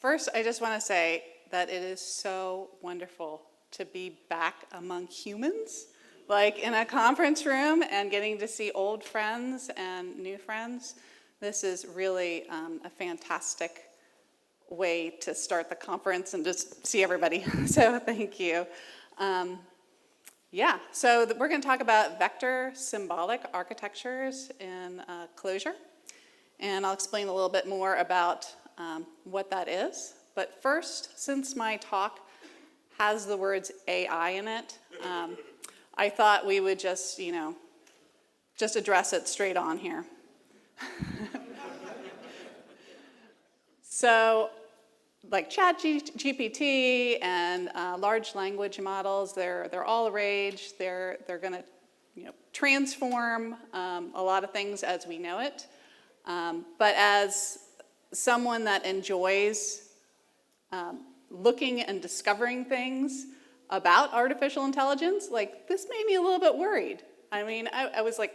First, I just want to say that it is so wonderful to be back among humans, like in a conference room and getting to see old friends and new friends. This is really a fantastic way to start the conference and just see everybody. So thank you. So we're going to talk about vector symbolic architectures in Clojure. And I'll explain a little bit more about what that is. But first, since my talk has the words AI in it, I thought we would just address it straight on here. So, like ChatGPT and large language models, they're all the rage. They're going to transform a lot of things as we know it. But as someone that enjoys looking and discovering things about artificial intelligence, like this made me a little bit worried. I mean, I was like,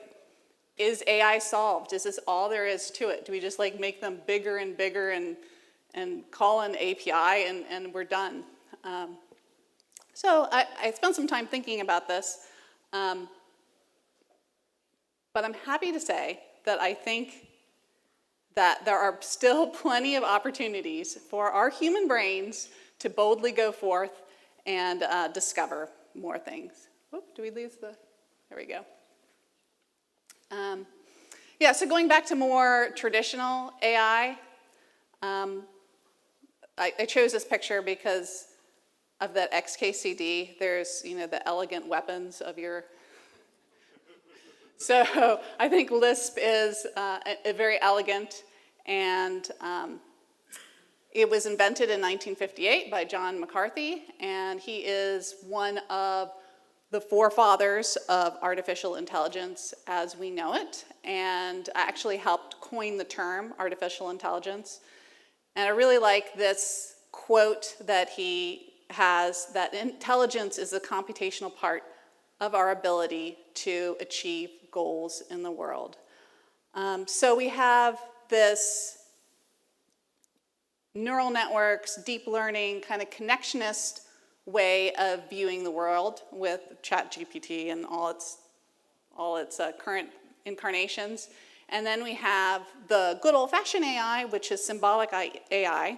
is AI solved? Is this all there is to it? Do we just like make them bigger and bigger and call an API and we're done? So I spent some time thinking about this, but I'm happy to say that I think that there are still plenty of opportunities for our human brains to boldly go forth and discover more things. Whoop, do we lose the, there we go. So going back to more traditional AI, I chose this picture because of that XKCD. There's, the elegant weapons of your... So I think LISP is a very elegant, and it was invented in 1958 by John McCarthy, and he is one of the forefathers of artificial intelligence as we know it, and actually helped coin the term artificial intelligence. And I really like this quote that he has, that intelligence is the computational part of our ability to achieve goals in the world. So we have this neural networks, deep learning, kind of connectionist way of viewing the world with ChatGPT and all its current incarnations. And then we have the good old-fashioned AI, which is symbolic AI.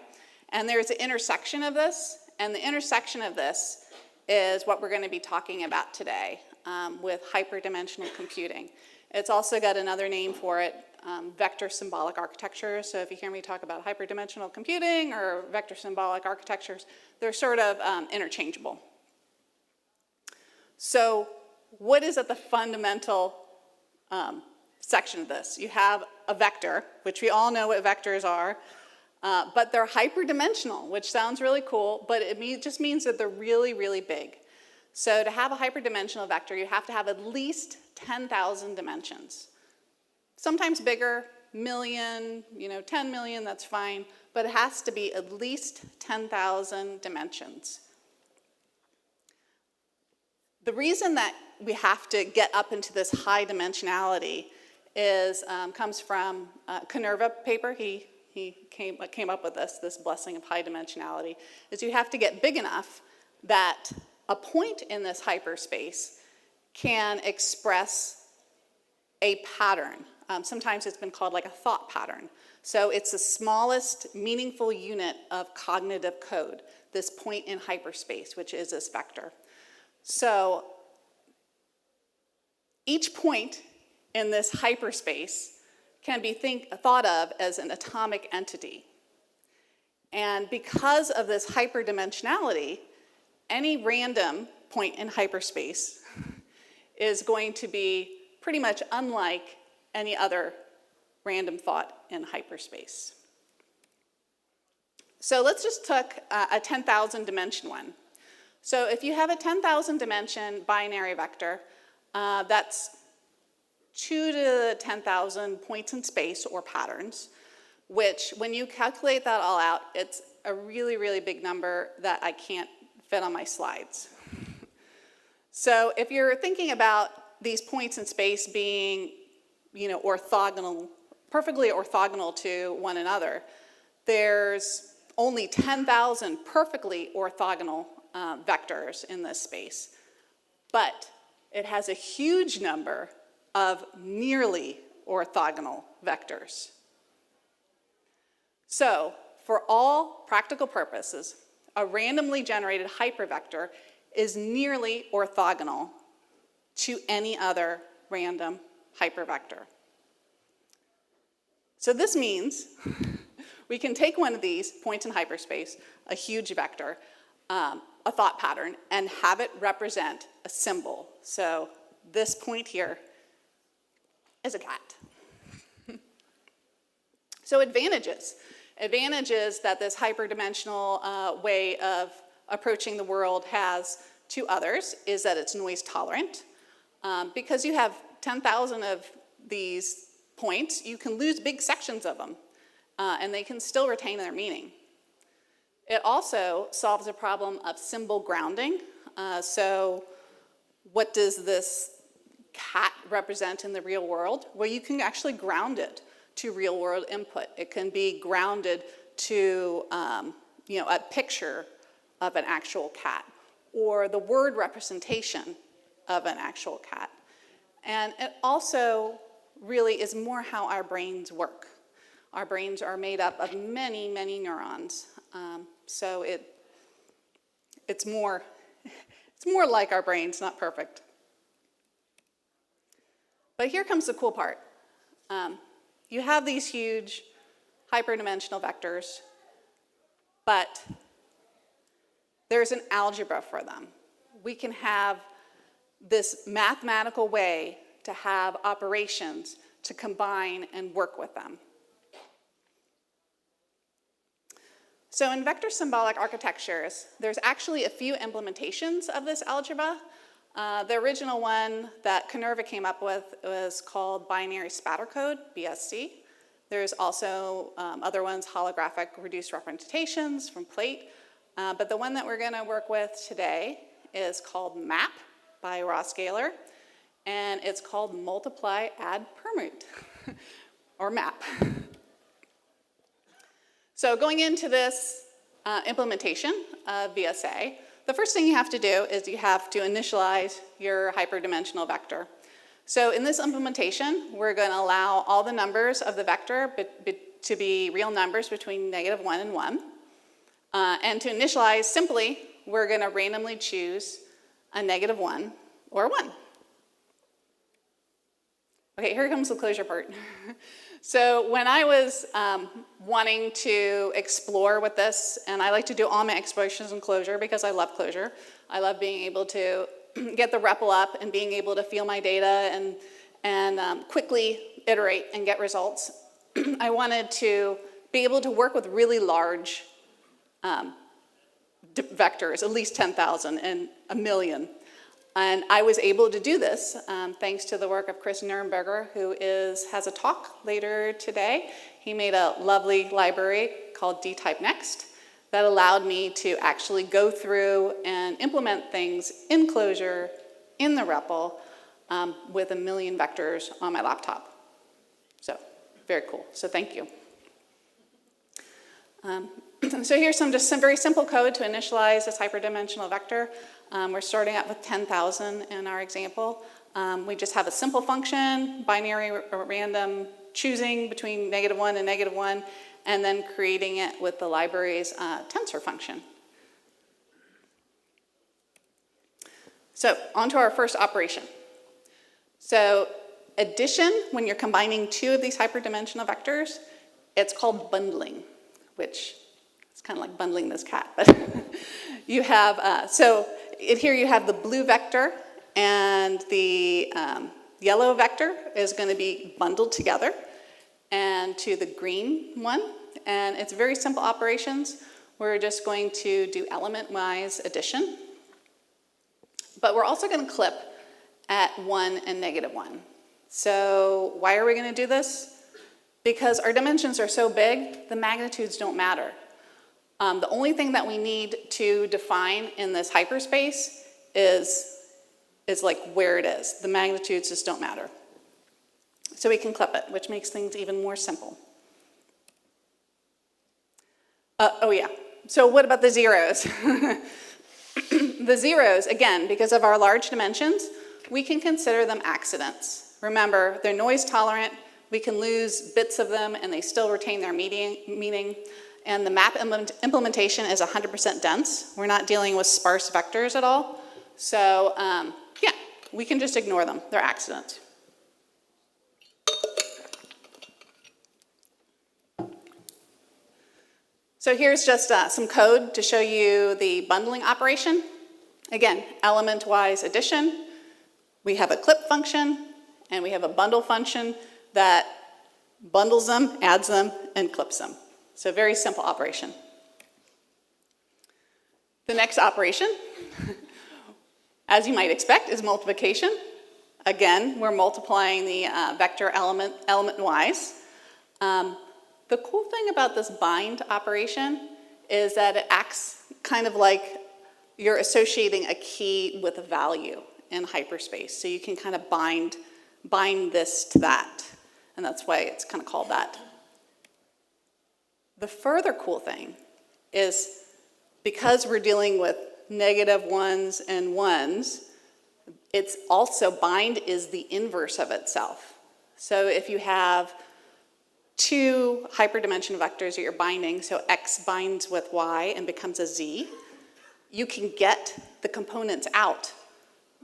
And there's an intersection of this, and the intersection of this is what we're going to be talking about today with hyperdimensional computing. It's also got another name for it, vector symbolic architectures. So if you hear me talk about hyperdimensional computing or vector symbolic architectures, they're sort of interchangeable. So what is at the fundamental section of this? You have a vector, which we all know what vectors are, but they're hyperdimensional, which sounds really cool, but it just means that they're really, really big. So to have a hyperdimensional vector, you have to have at least 10,000 dimensions. Sometimes bigger, million, 10 million, that's fine, but it has to be at least 10,000 dimensions. The reason that we have to get up into this high dimensionality comes from Carin paper. He came up with this blessing of high dimensionality, is you have to get big enough that a point in this hyperspace can express a pattern. Sometimes it's been called like a thought pattern. So it's the smallest meaningful unit of cognitive code, this point in hyperspace, which is this vector. So each point in this hyperspace can be thought of as an atomic entity. And because of this hyperdimensionality, any random point in hyperspace is going to be pretty much unlike any other random thought in hyperspace. So let's just take a 10,000 dimension one. So if you have a 10,000 dimension binary vector, that's 2 to the 10,000 points in space or patterns, which when you calculate that all out, it's a really, really big number that I can't fit on my slides. So if you're thinking about these points in space being, orthogonal, perfectly orthogonal to one another, there's only 10,000 perfectly orthogonal vectors in this space, but it has a huge number of nearly orthogonal vectors. So, for all practical purposes, a randomly generated hypervector is nearly orthogonal to any other random hypervector. So this means we can take one of these points in hyperspace, a huge vector, a thought pattern, and have it represent a symbol. So this point here is a cat. So advantages. Advantages that this hyperdimensional way of approaching the world has to others is that it's noise tolerant. Because you have 10,000 of these points, you can lose big sections of them, and they can still retain their meaning. It also solves the problem of symbol grounding. So what does this cat represent in the real world? Well, you can actually ground it to real world input. It can be grounded to a picture of an actual cat or the word representation of an actual cat. And it also really is more how our brains work. Our brains are made up of many, many neurons. So it's more like our brains, not perfect. But here comes the cool part. You have these huge hyperdimensional vectors, but there's an algebra for them. We can have this mathematical way to have operations to combine and work with them. So in vector symbolic architectures, there's actually a few implementations of this algebra. The original one that Carin came up with was called binary spatter code, BSC. There's also other ones, holographic reduced representations from Plate. But the one that we're going to work with today is called MAP by Ross Gaylor, and it's called multiply add permute, or MAP. So going into this implementation of VSA, the first thing you have to do is you have to initialize your hyperdimensional vector. So in this implementation, we're going to allow all the numbers of the vector to be real numbers between -1 and 1. And to initialize, simply, we're going to randomly choose a -1 or 1. Okay, here comes the Clojure part. So when I was wanting to explore with this, and I like to do all my explorations in Clojure because I love Clojure. I love being able to get the REPL up and being able to feel my data and quickly iterate and get results. I wanted to be able to work with really large vectors, at least 10,000 and a million. And I was able to do this thanks to the work of Chris Nurnberger, who has a talk later today. He made a lovely library called dtypenext that allowed me to actually go through and implement things in Clojure, in the REPL, with 1 million vectors on my laptop. So, very cool. So thank you. So here's some very simple code to initialize this hyperdimensional vector. We're starting out with 10,000 in our example. We just have a simple function, binary or random, choosing between -1 and -1, and then creating it with the library's tensor function. So on to our first operation. So addition, when you're combining two of these hyperdimensional vectors, it's called bundling, which is kind of like bundling this cat. But you have, here you have the blue vector and the yellow vector is going to be bundled together and to the green one. And it's very simple operations. We're just going to do element-wise addition. But we're also going to clip at 1 and -1. So why are we going to do this? Because our dimensions are so big, the magnitudes don't matter. The only thing that we need to define in this hyperspace is like where it is. The magnitudes just don't matter. So we can clip it, which makes things even more simple. Oh yeah, so what about the zeros? The zeros, again, because of our large dimensions, we can consider them accidents. Remember, they're noise tolerant, we can lose bits of them and they still retain their meaning. And the map implementation is 100% dense. We're not dealing with sparse vectors at all. So yeah, we can just ignore them, they're accidents. So here's just some code to show you the bundling operation. Again, element-wise addition. We have a clip function, and we have a bundle function that bundles them, adds them, and clips them. So very simple operation. The next operation, as you might expect, is multiplication. Again, we're multiplying the vector element-wise. The cool thing about this bind operation is that it acts kind of like you're associating a key with a value in hyperspace. So you can kind of bind this to that, and that's why it's kind of called that. The further cool thing is because we're dealing with negative ones and ones, it's also bind is the inverse of itself. So if you have two hyperdimensional vectors that you're binding, so x binds with y and becomes a z, you can get the components out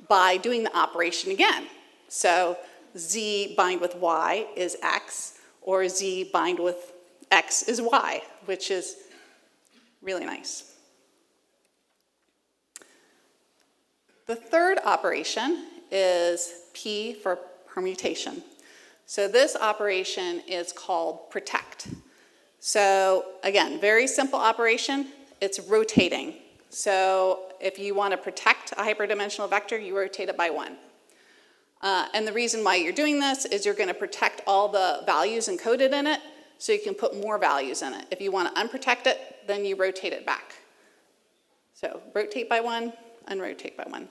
by doing the operation again. So z bind with y is x, or z bind with x is y, which is really nice. The third operation is P for permutation. So this operation is called protect. So again, very simple operation. It's rotating. So if you want to protect a hyperdimensional vector, you rotate it by 1. And the reason why you're doing this is you're going to protect all the values encoded in it, so you can put more values in it. If you want to unprotect it, then you rotate it back. So rotate by 1, unrotate by 1.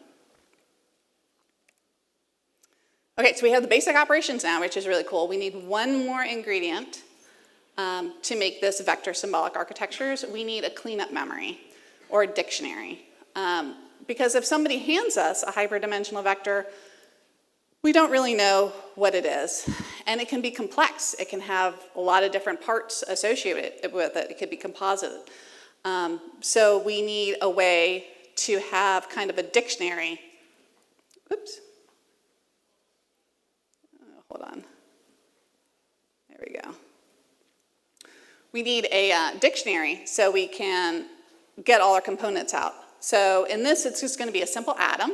Okay, so we have the basic operations now, which is really cool. We need one more ingredient to make this vector symbolic architectures. We need a cleanup memory or a dictionary. Because if somebody hands us a hyperdimensional vector, we don't really know what it is. And it can be complex. It can have a lot of different parts associated with it. It could be composited. So we need a way to have kind of a dictionary. Oops. Hold on. There we go. We need a dictionary so we can get all our components out. So in this, it's just going to be a simple atom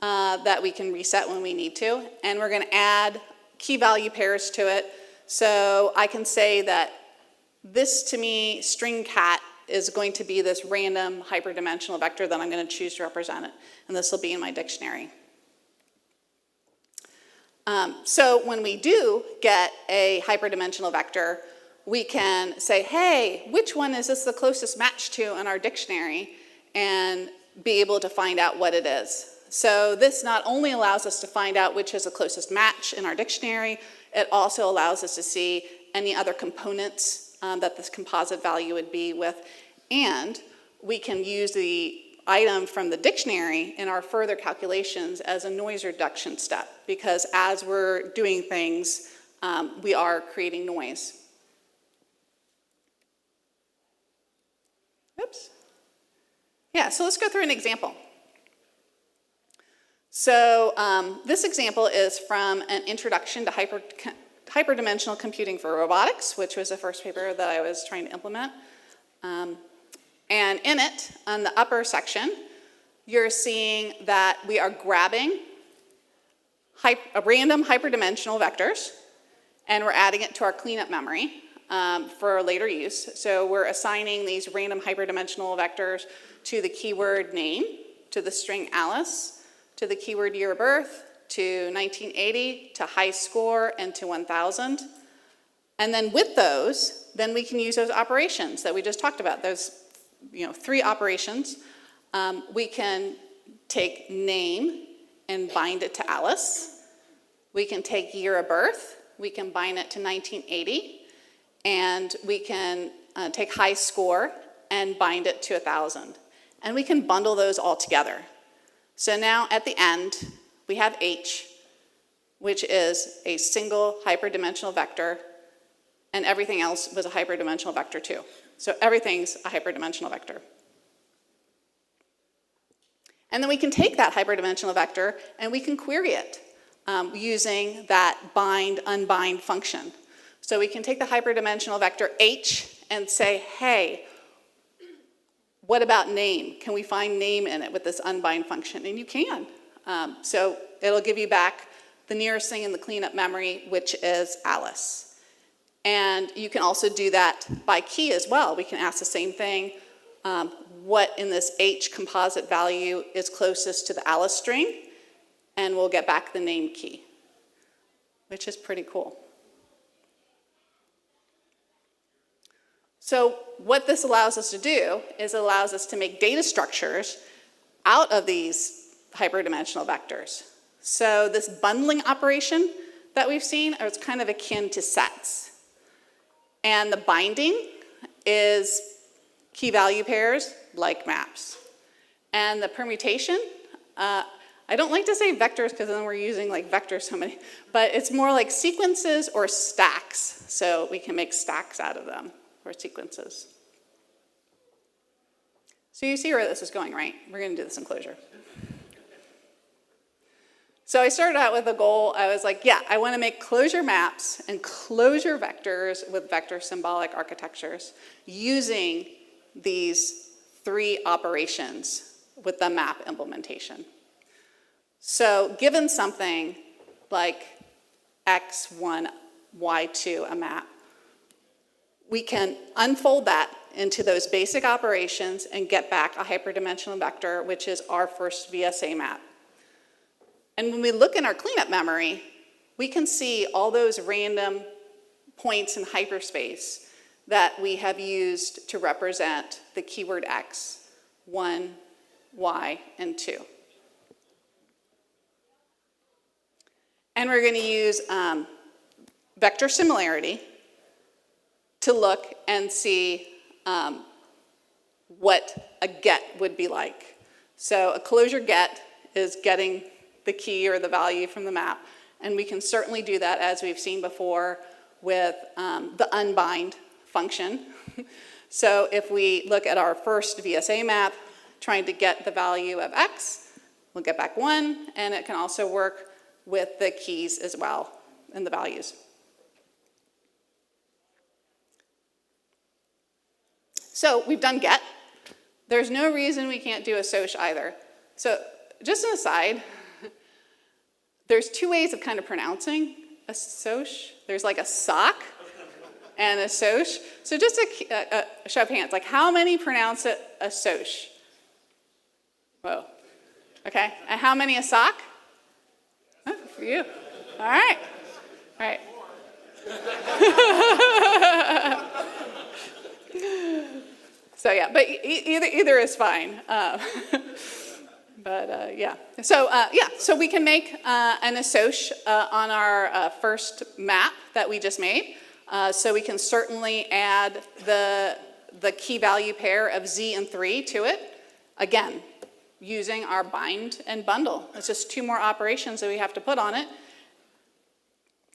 that we can reset when we need to. And we're going to add key value pairs to it. So I can say that this, to me, string cat is going to be this random hyperdimensional vector that I'm going to choose to represent it. And this will be in my dictionary. So when we do get a hyperdimensional vector, we can say, hey, which one is this the closest match to in our dictionary, and be able to find out what it is. So this not only allows us to find out which is the closest match in our dictionary, it also allows us to see any other components that this composite value would be with, and we can use the item from the dictionary in our further calculations as a noise reduction step, because as we're doing things, we are creating noise. Oops. Yeah, so let's go through an example. So this example is from an introduction to hyperdimensional computing for robotics, which was the first paper that I was trying to implement. And in it, on the upper section, you're seeing that we are grabbing random hyperdimensional vectors, and we're adding it to our cleanup memory for later use. So we're assigning these random hyperdimensional vectors to the keyword name, to the string Alice, to the keyword year of birth, to 1980, to high score, and to 1000. And then with those, then we can use those operations that we just talked about, those 3 operations. We can take name and bind it to Alice. We can take year of birth. We can bind it to 1980. and we can take high score and bind it to 1,000. And we can bundle those all together. So now at the end, we have H, which is a single hyperdimensional vector, and everything else was a hyperdimensional vector too. So everything's a hyperdimensional vector. And then we can take that hyperdimensional vector and we can query it using that bind-unbind function. So we can take the hyperdimensional vector H and say, hey, what about name? Can we find name in it with this unbind function? And you can. So it'll give you back the nearest thing in the cleanup memory, which is Alice. And you can also do that by key as well. We can ask the same thing. What in this H composite value is closest to the Alice string? And we'll get back the name key, which is pretty cool. So what this allows us to do is it allows us to make data structures out of these hyperdimensional vectors. So this bundling operation that we've seen is kind of akin to sets. And the binding is key value pairs like maps. And the permutation, I don't like to say vectors because then we're using like vectors so many, but it's more like sequences or stacks. So we can make stacks out of them. Or sequences. So you see where this is going, right? We're going to do this in Clojure. So I started out with a goal. I was like, yeah, I want to make Clojure maps and Clojure vectors with vector symbolic architectures using these 3 operations with the map implementation. So given something like x1, y2, a map, we can unfold that into those basic operations and get back a hyperdimensional vector, which is our first VSA map. And when we look in our cleanup memory, we can see all those random points in hyperspace that we have used to represent the keyword x, 1, y, and 2. And we're going to use vector similarity to look and see what a get would be like. So a Clojure get is getting the key or the value from the map, and we can certainly do that as we've seen before with the unbind function. So if we look at our first VSA map, trying to get the value of x, we'll get back 1, and it can also work with the keys as well and the values. So we've done get. There's no reason we can't do a soch either. So just an aside, there's 2 ways of kind of pronouncing a soch. There's like a sock and a soch. So just a show of hands, like how many pronounce it a soch? Whoa. Okay, and how many a sock? Oh, for you. All right. All right. So yeah, but either is fine. Yeah. So we can make an assoc on our first map that we just made. So we can certainly add the key value pair of z and 3 to it. Again, using our bind and bundle. It's just 2 more operations that we have to put on it.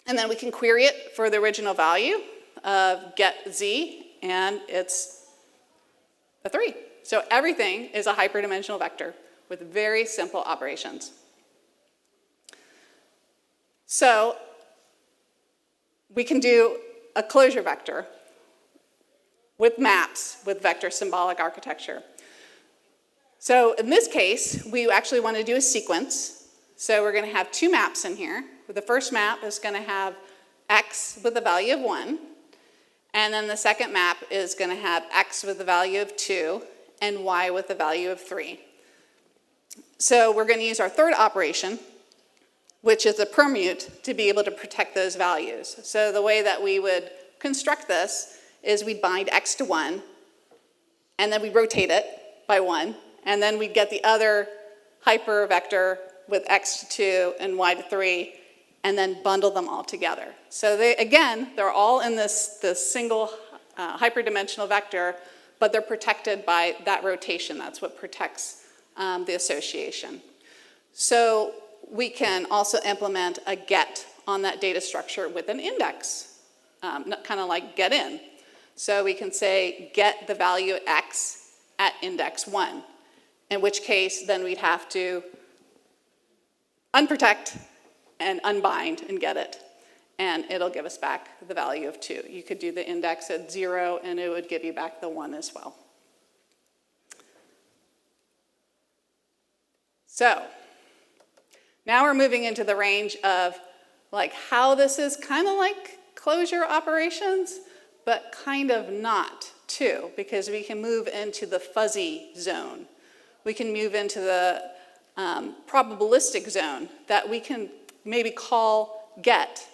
And then we can query it for the original value of get z, and it's a 3. So everything is a hyperdimensional vector with very simple operations. So we can do a Clojure vector with maps with vector symbolic architecture. So in this case, we actually want to do a sequence. So we're going to have 2 maps in here. The first map is going to have x with a value of 1. And then the second map is going to have x with the value of 2 and y with the value of 3. So we're going to use our third operation, which is a permute, to be able to protect those values. So the way that we would construct this is we bind x to 1, and then we rotate it by 1, and then we get the other hypervector with x to 2 and y to 3, and then bundle them all together. So they're all in this single hyperdimensional vector, but they're protected by that rotation. That's what protects the association. So we can also implement a get on that data structure with an index, kind of like get in. So we can say get the value x at index 1, in which case then we'd have to unprotect and unbind and get it, and it'll give us back the value of 2. You could do the index at 0, and it would give you back the 1 as well. So now we're moving into the range of like how this is kind of like Clojure operations, but kind of not too, because we can move into the fuzzy zone. We can move into the probabilistic zone that we can maybe call get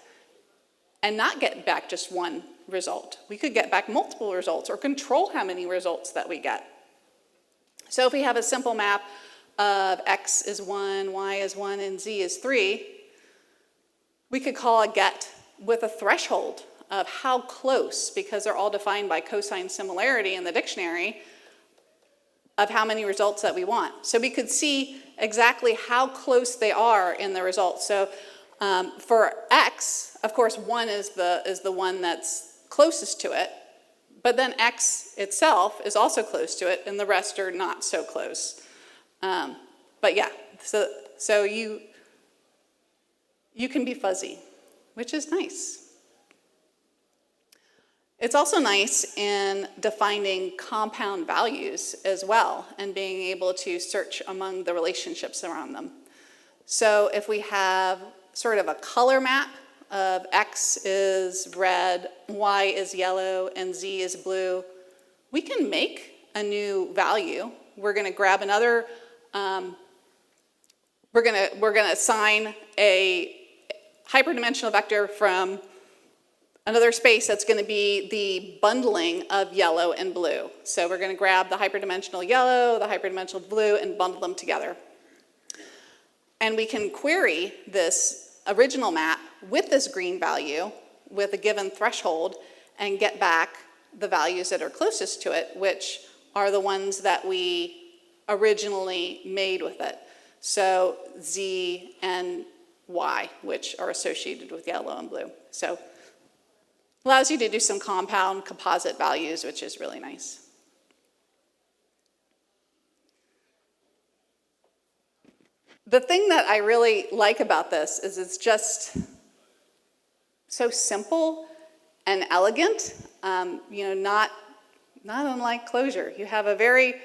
and not get back just one result. We could get back multiple results or control how many results that we get. So if we have a simple map of x is 1, y is 1, and z is 3, we could call a get with a threshold of how close, because they're all defined by cosine similarity in the dictionary, of how many results that we want. So we could see exactly how close they are in the results. So for x, of course, 1 is the one that's closest to it, but then x itself is also close to it, and the rest are not so close. But yeah, so you can be fuzzy, which is nice. It's also nice in defining compound values as well and being able to search among the relationships around them. So if we have sort of a color map of x is red, y is yellow, and z is blue, we can make a new value. We're going to grab another, we're going to assign a hyperdimensional vector from another space that's going to be the bundling of yellow and blue. So we're going to grab the hyperdimensional yellow, the hyperdimensional blue, and bundle them together. And we can query this original map with this green value with a given threshold and get back the values that are closest to it, which are the ones that we originally made with it. So z and y, which are associated with yellow and blue. So allows you to do some compound composite values, which is really nice. The thing that I really like about this is it's just so simple and elegant, not unlike Clojure. You have a very,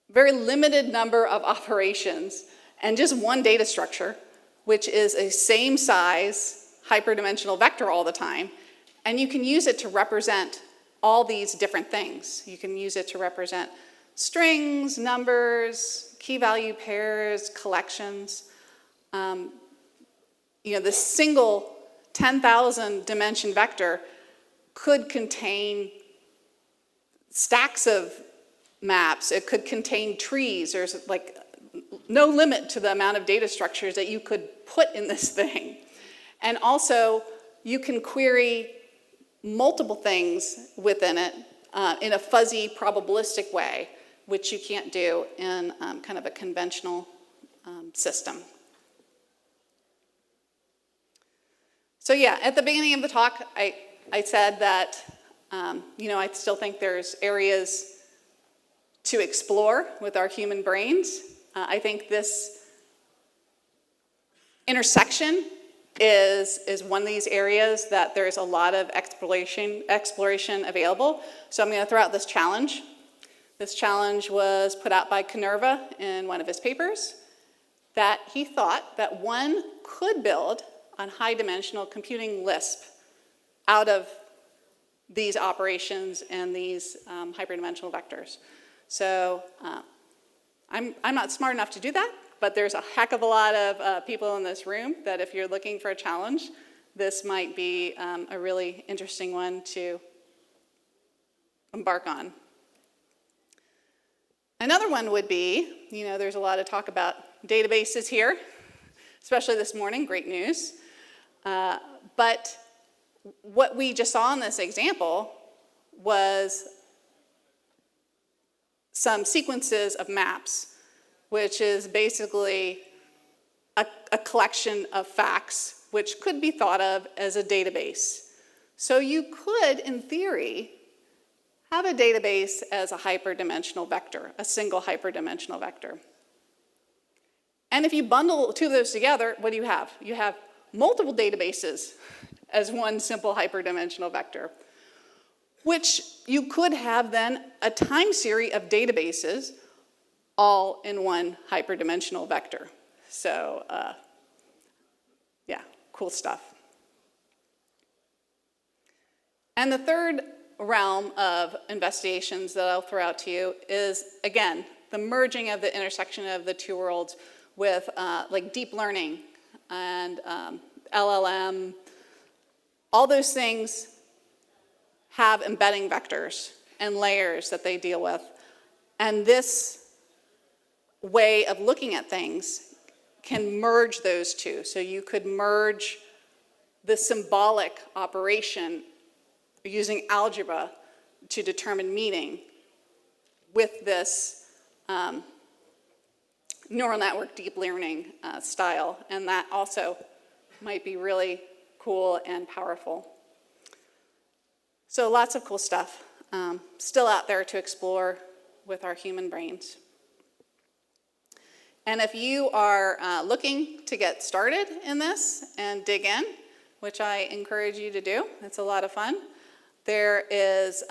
very limited number of operations and just one data structure, which is a same size hyperdimensional vector all the time, and you can use it to represent all these different things. You can use it to represent strings, numbers, key value pairs, collections. This single 10,000 dimension vector could contain stacks of maps. It could contain trees. There's like no limit to the amount of data structures that you could put in this thing. And also, you can query multiple things within it in a fuzzy probabilistic way, which you can't do in kind of a conventional system. So yeah, at the beginning of the talk, I said that I still think there's areas to explore with our human brains. I think this intersection is one of these areas that there's a lot of exploration available. So I'm going to throw out this challenge. This challenge was put out by Carin in one of his papers, that he thought that one could build on high-dimensional computing LISP out of these operations and these hyperdimensional vectors. So I'm not smart enough to do that, but there's a heck of a lot of people in this room that if you're looking for a challenge, this might be a really interesting one to embark on. Another one would be, there's a lot of talk about databases here. especially this morning, great news. But what we just saw in this example was some sequences of maps, which is basically a collection of facts, which could be thought of as a database. So you could, in theory, have a database as a hyperdimensional vector, a single hyperdimensional vector. And if you bundle two of those together, what do you have? You have multiple databases as one simple hyperdimensional vector, which you could have then a time series of databases all in one hyperdimensional vector. So, yeah, cool stuff. And the third realm of investigations that I'll throw out to you is, again, the merging of the intersection of the two worlds with like deep learning and LLM. All those things have embedding vectors and layers that they deal with. And this way of looking at things can merge those two. So you could merge the symbolic operation using algebra to determine meaning with this neural network deep learning style. And that also might be really cool and powerful. So lots of cool stuff still out there to explore with our human brains. And if you are looking to get started in this and dig in, which I encourage you to do, it's a lot of fun, there is,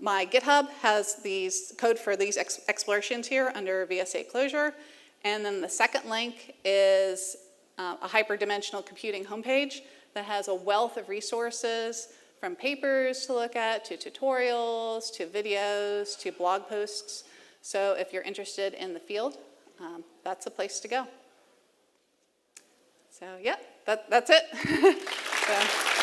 my GitHub has these code for these explorations here under VSA Clojure. And then the second link is a hyperdimensional computing homepage that has a wealth of resources from papers to look at, to tutorials, to videos, to blog posts. So if you're interested in the field, that's a place to go. So yeah, that's it. So.